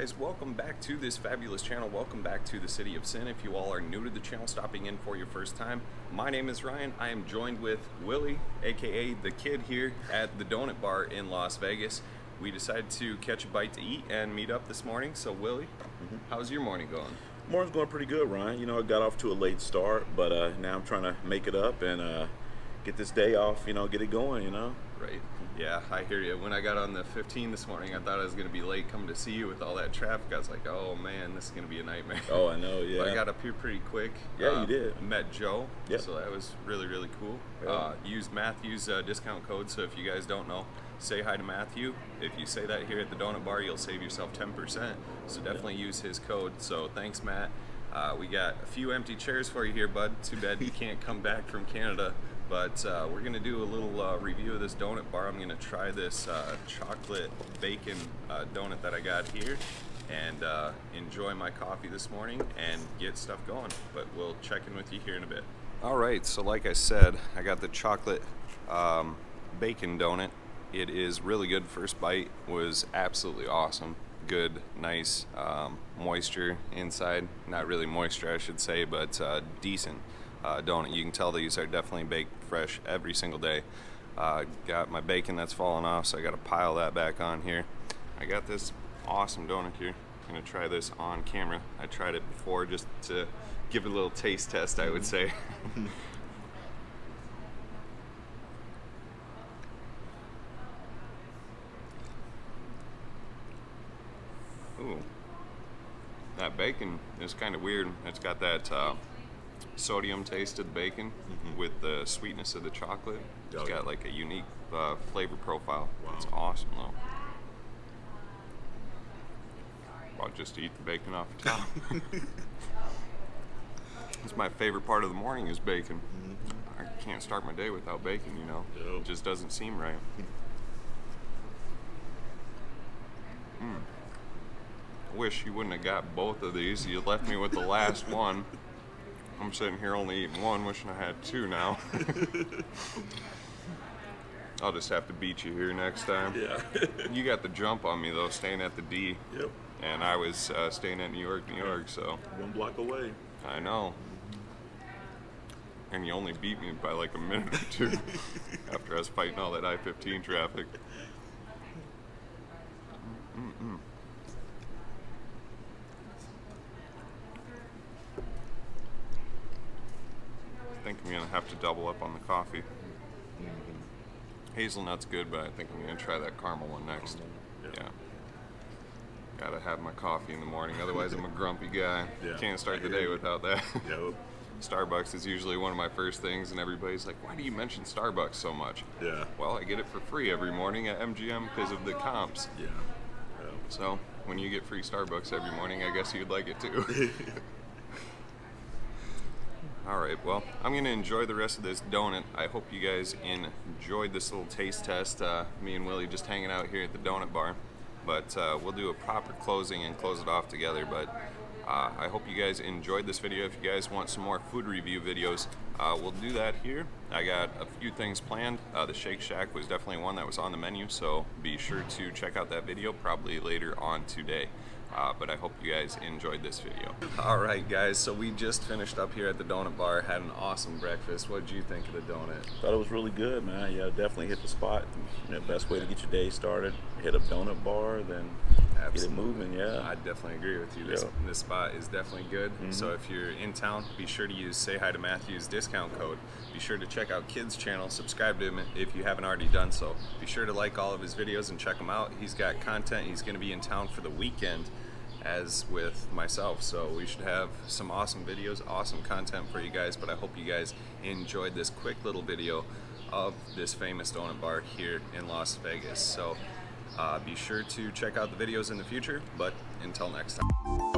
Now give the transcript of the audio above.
guys, welcome back to this fabulous channel. Welcome back to the City of Sin. If you all are new to the channel, stopping in for your first time, my name is Ryan. I am joined with Willie, aka the Kid, here at the Donut Bar in Las Vegas. We decided to catch a bite to eat and meet up this morning. So Willie, how's your morning going? Morning's going pretty good, Ryan. You know, I got off to a late start, but now I'm trying to make it up and get this day off, get it going, Right. Yeah, I hear you. When I got on the 15 this morning, I thought I was going to be late coming to see you with all that traffic. I was like, oh man, this is going to be a nightmare. Oh, I know, yeah. But I got up here pretty quick. Yeah, you did. Met Joe, Yep. so that was really, really cool. Yeah. Used Matthew's discount code, so if you guys don't know, say hi to Matthew. If you say that here at the Donut Bar, you'll save yourself 10%. So definitely use his code. So thanks, Matt. We got a few empty chairs for you here, bud. Too bad you can't come back from Canada. But we're going to do a little review of this donut bar. I'm going to try this chocolate bacon donut that I got here and enjoy my coffee this morning and get stuff going. But we'll check in with you here in a bit. All right, so like I said, I got the chocolate bacon donut. It is really good. First bite was absolutely awesome. Good, nice moisture inside. Not really moisture, I should say, but decent donut. You can tell these are definitely baked fresh every single day. Got my bacon that's fallen off, so I got to pile that back on here. I got this awesome donut here. I'm gonna try this on camera. I tried it before just to give it a little taste test, I would say. Ooh, that bacon is kind of weird. It's got that sodium taste of the bacon with the sweetness of the chocolate. It's Oh, yeah. got like a unique flavor profile. Wow. It's awesome though. I'll just eat the bacon off the top. It's my favorite part of the morning is bacon. I can't start my day without bacon, Yep. It just doesn't seem right. I wish you wouldn't have got both of these. You left me with the last one. I'm sitting here only eating one, wishing I had two now. I'll just have to beat you here next time. Yeah. You got the jump on me though, staying at the D. Yep. And I was staying at New York, so 1 block away. I know. And you only beat me by like a minute or two after I was fighting all that I-15 traffic. I think I'm gonna have to double up on the coffee. Hazelnut's good, but I think I'm gonna try that caramel one next. Yeah. Gotta have my coffee in the morning, otherwise I'm a grumpy guy. Yeah, Can't start I the hear day you. without that. Yep. Starbucks is usually one of my first things, and everybody's like, why do you mention Starbucks so much? Yeah. Well, I get it for free every morning at MGM because of the comps. Yeah. Yep. So when you get free Starbucks every morning, I guess you'd like it too. All right, well, I'm gonna enjoy the rest of this donut. I hope you guys enjoyed this little taste test. Me and Willie just hanging out here at the Donut Bar. But we'll do a proper closing and close it off together. But I hope you guys enjoyed this video. If you guys want some more food review videos, we'll do that here. I got a few things planned. The Shake Shack was definitely one that was on the menu, so be sure to check out that video probably later on today. But I hope you guys enjoyed this video. All right, guys, so we just finished up here at the Donut Bar, had an awesome breakfast. What did you think of the donut? Thought it was really good, man. Yeah, definitely hit the spot. Best way to get your day started. Hit a donut bar, then get it moving, yeah. I definitely agree with you. This spot is definitely good. So if you're in town, be sure to use Say Hi to Matthew's discount code. Be sure to check out Kid's channel, subscribe to him if you haven't already done so. Be sure to like all of his videos and check him out. He's got content. He's going to be in town for the weekend, as with myself, so we should have some awesome videos, awesome content for you guys. But I hope you guys enjoyed this quick little video of this famous donut bar here in Las Vegas. So be sure to check out the videos in the future, but until next time.